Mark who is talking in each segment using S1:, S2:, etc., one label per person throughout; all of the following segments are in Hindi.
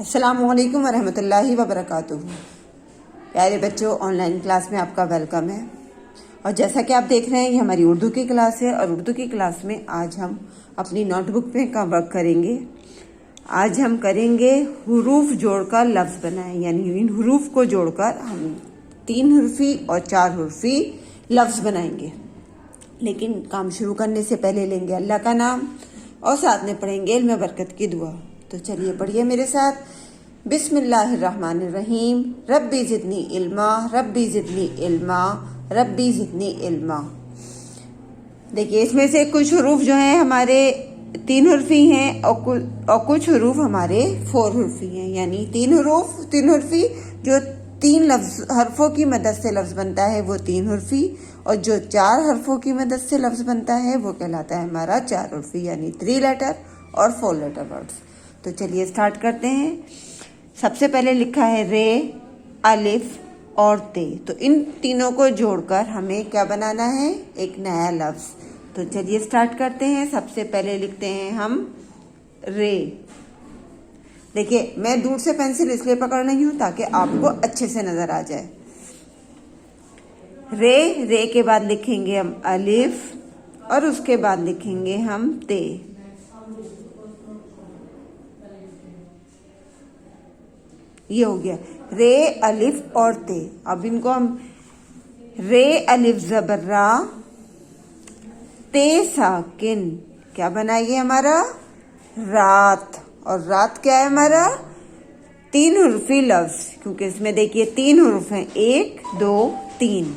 S1: अस्सलामुअलैकुम वरहमतुल्लाहि वबरकातुहू। प्यारे बच्चों, ऑनलाइन क्लास में आपका वेलकम है। और जैसा कि आप देख रहे हैं, ये हमारी उर्दू की क्लास है और उर्दू की क्लास में आज हम अपनी नोटबुक पे का वर्क करेंगे। आज हम करेंगे हुरूफ जोड़कर लफ्ज़ बनाएं, यानी इन हुरूफ को जोड़कर हम 3 हुर्फी और 4 हुर्फी लफ्ज़ बनाएंगे। लेकिन काम शुरू करने से पहले लेंगे अल्लाह का नाम और साथ में पढ़ेंगे इल्म बरकत की दुआ। तो चलिए पढ़िए मेरे साथ। बिस्मिल्लाहिर्रहमानिर्रहीम। रब्बी ज़िदनी इल्मा, रब्बी ज़िदनी इल्मा, रब्बी ज़िदनी इल्मा। देखिए, इसमें से कुछ हरूफ जो हैं हमारे 3 हुर्फी हैं और कुछ हरूफ हमारे 4 हुर्फी हैं। यानी 3 हुर्फी जो 3 हरफों की मदद से लफ्ज़ बनता है वो 3 हुर्फी, और जो 4 हरफों की मदद से लफ्ज़ बनता है वो कहलाता है हमारा 4 हुर्फी, यानी 3 लेटर और 4 लेटर वर्ड्स। तो चलिए स्टार्ट करते हैं। सबसे पहले लिखा है रे, अलिफ और ते। तो इन तीनों को जोड़कर हमें क्या बनाना है? एक नया लफ्ज़। तो चलिए स्टार्ट करते हैं। सबसे पहले लिखते हैं हम रे। देखिए, मैं दूर से पेंसिल इसलिए पकड़ रही हूँ ताकि आपको अच्छे से नज़र आ जाए। रे के बाद लिखेंगे हम अलिफ और उसके बाद लिखेंगे हम ते। ये हो गया रे, अलिफ और ते। अब इनको हम रे अलिफ ज़बर रा, ते साकिन क्या बनाइए हमारा? रात। और रात क्या है हमारा? 3 हुर्फी लफ्ज़, क्योंकि इसमें देखिए 3 हुर्फ हैं, 1 2 3।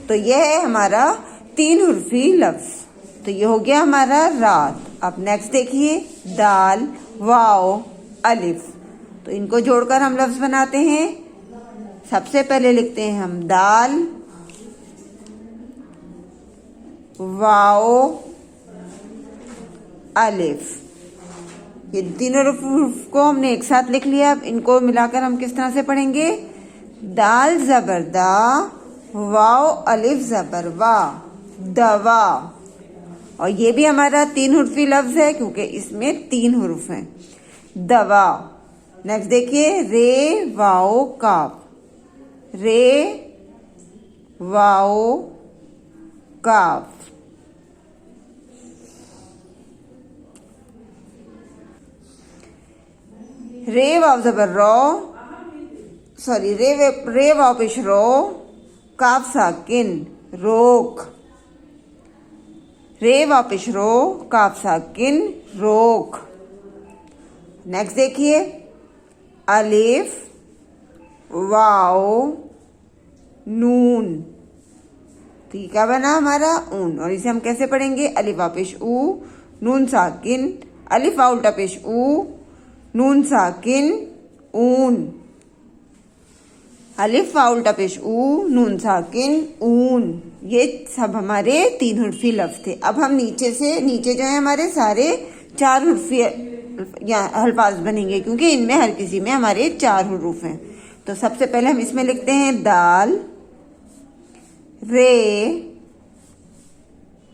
S1: तो यह है हमारा 3 हुर्फी लफ्ज़। तो ये हो गया हमारा रात। अब नेक्स्ट देखिए दाल, वाओ, अलिफ। तो इनको जोड़कर हम लफ्ज़ बनाते हैं। सबसे पहले लिखते हैं हम दाल, वाओ, अलिफ। ये तीनों हुरूफ को हमने एक साथ लिख लिया। अब इनको मिलाकर हम किस तरह से पढ़ेंगे? दाल ज़बर दा, वाओ अलिफ ज़बर वा, दवा। और ये भी हमारा 3 हुर्फी लफ्ज़ है क्योंकि इसमें 3 हुरूफ हैं। दवा। नेक्स्ट देखिए रे वाओ काफ, रे वाओ काफ। रे वाव ज़बर रो, सॉरी रे वाव पेश रो, काफ साकिन रोक। रे वाव पेश रो, काफ साकिन रोक। नेक्स्ट देखिए अलिफ वाओ नून। तो ये क्या बना हमारा? ऊन। और इसे हम कैसे पढ़ेंगे? अलिफ वाव पेश ऊ, नून साकिन, अलिफ वाव उल्टा पेश ऊ, नून साकिन ऊन। अलिफ वाव उल्टा पेश ऊ, नून साकिन ऊन। ये सब हमारे 3 हुर्फी लफ्ज़ थे। अब हम नीचे जो है हमारे सारे 4 हुर्फी या अल्फाज बनेंगे, क्योंकि इनमें हर किसी में हमारे 4 हुरूफ हैं। तो सबसे पहले हम इसमें लिखते हैं दाल, रे,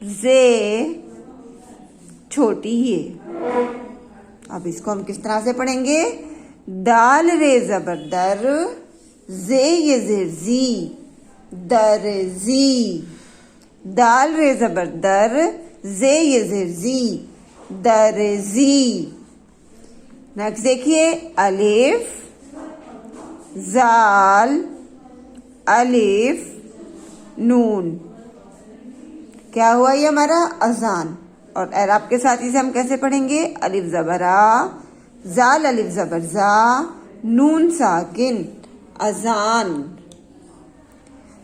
S1: जे, छोटी ये। अब इसको हम किस तरह से पढ़ेंगे? दाल रे ज़बर दर, जे ये ज़ेर जी, दरजी। दाल रे ज़बर दर, जे ये ज़ेर जी, दरजी। नेक्स्ट देखिए अलिफ जाल, अलिफ नून। क्या हुआ ये हमारा? अजान। और एराब के साथ इसे हम कैसे पढ़ेंगे? अलिफ ज़बर आ, जाल अलिफ ज़बर जा, नून साकिन अजान।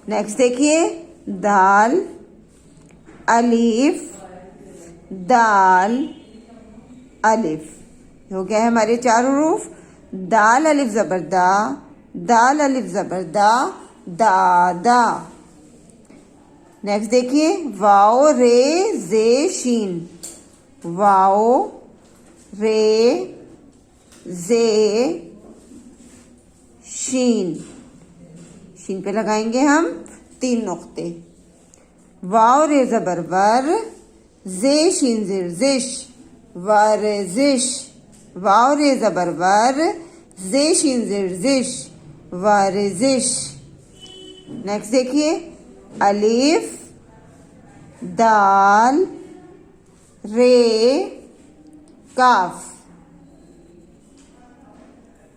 S1: नेक्स्ट देखिए दाल, अलिफ, दाल, अलिफ। हो गया है हमारे 4 हुरूफ। दाल अलिफ ज़बर दा, दाल अलिफ ज़बर दा, दादा। नेक्स्ट देखिए वाओ रे जे शीन, वाओ रे जे शीन। शीन पे लगाएंगे हम 3 नुक्ते। वाओ रे ज़बर वर, जे शीन ज़ेर ज़िश, वर्जिश। वाव रे ज़बर वर, जे शीन ज़ेर ज़िश, वारिज़िश। नेक्स्ट देखिए, अलिफ दाल रे काफ।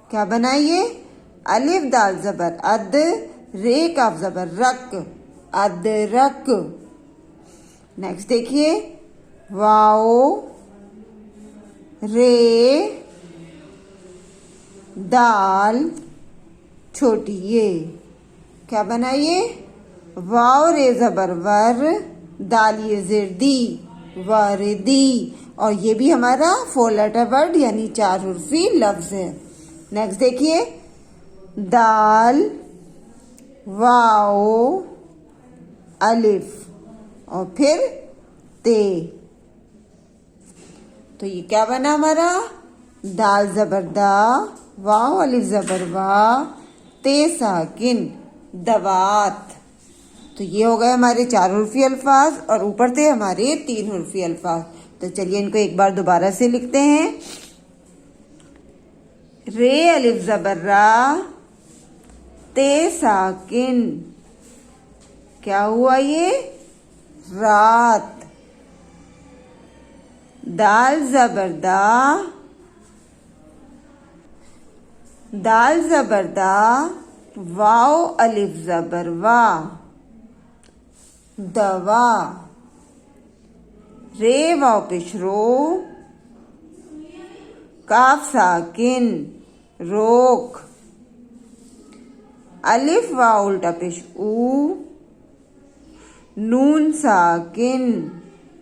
S1: क्या बनाइए? अलिफ दाल ज़बर अद, रे काफ ज़बर रक, अदरक। नेक्स्ट देखिए, वाओ रे दाल छोटी ये। क्या बनाइए? वाओ रे ज़बर वर, दाल ये ज़ेर दी, वारिदी। और ये भी हमारा 4 लेटर वर्ड यानी 4 हुर्फी लफ्ज है। नेक्स्ट देखिए, दाल वाओ अलिफ और फिर ते। तो ये क्या बना हमारा? दाल ज़बर दा, वाओ अलिफ ज़बर वा, ते साकिन, दवात। तो ये हो गए हमारे 4 हुर्फी अल्फाज और ऊपर थे हमारे 3 हुर्फी अल्फाज। तो चलिए इनको एक बार दोबारा से लिखते हैं। रे अलिफ ज़बर रा, ते साकिन। क्या हुआ ये? रात। दाल ज़बर दा, दाल ज़बर दा, वाओ अलिफ ज़बर वा, दवा। रे वाओ पेशरो, काफ साकिन, रोक। अलिफ वाओ उल्टा पेश ऊ, नून साकिन,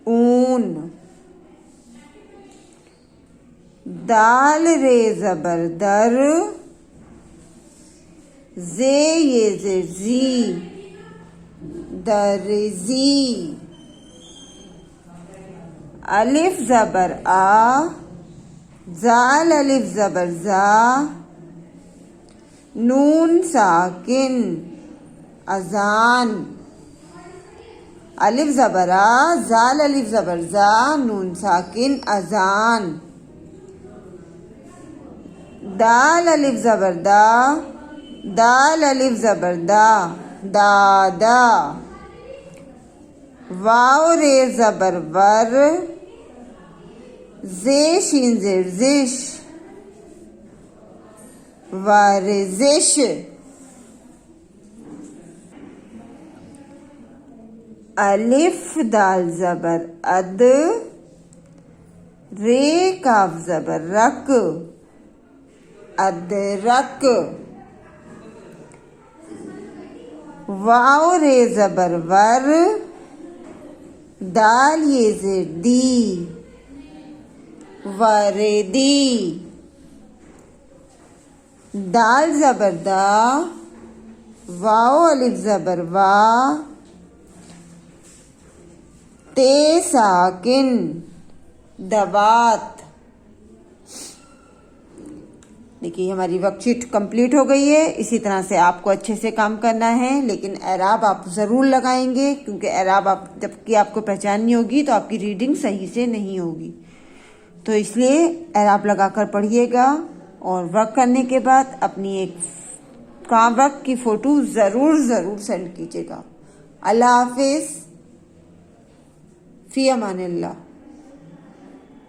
S1: ऊन। दाल रे ज़बर दर, जे ये ज़ेर जी, दर्जी। अलिफ ज़बर आ, जाल अलिफ ज़बर जा, नून साकिन, अजान। अलिफ ज़बर आ, जाल अलिफ ज़बर जा, नून साकिन, अजान। दाल अलिफ ज़बर दा, दाल अलिफ ज़बर दा, दादा। वाओ रे ज़बर वर, जे शीन ज़ेर ज़िश, वारिज़िश। अलिफ दाल ज़बर अद, रे काफ ज़बर रक, अदरक। वाओ रे ज़बर वर, दाल ये ज़ेर दी, वरेदी। दाल ज़बर दा, वाओ अलिफ ज़बर वा, ते साकिन, दवात। देखिए हमारी वर्कशीट कंप्लीट हो गई है। इसी तरह से आपको अच्छे से काम करना है, लेकिन एराब आप ज़रूर लगाएंगे, क्योंकि एराब आप जबकि आपको पहचान नहीं होगी तो आपकी रीडिंग सही से नहीं होगी। तो इसलिए एराब लगाकर पढ़िएगा और वर्क करने के बाद अपनी एक काम वर्क की फ़ोटो ज़रूर सेंड कीजिएगा। अल्लाह हाफिज़, फ़ी अमानिल्लाह।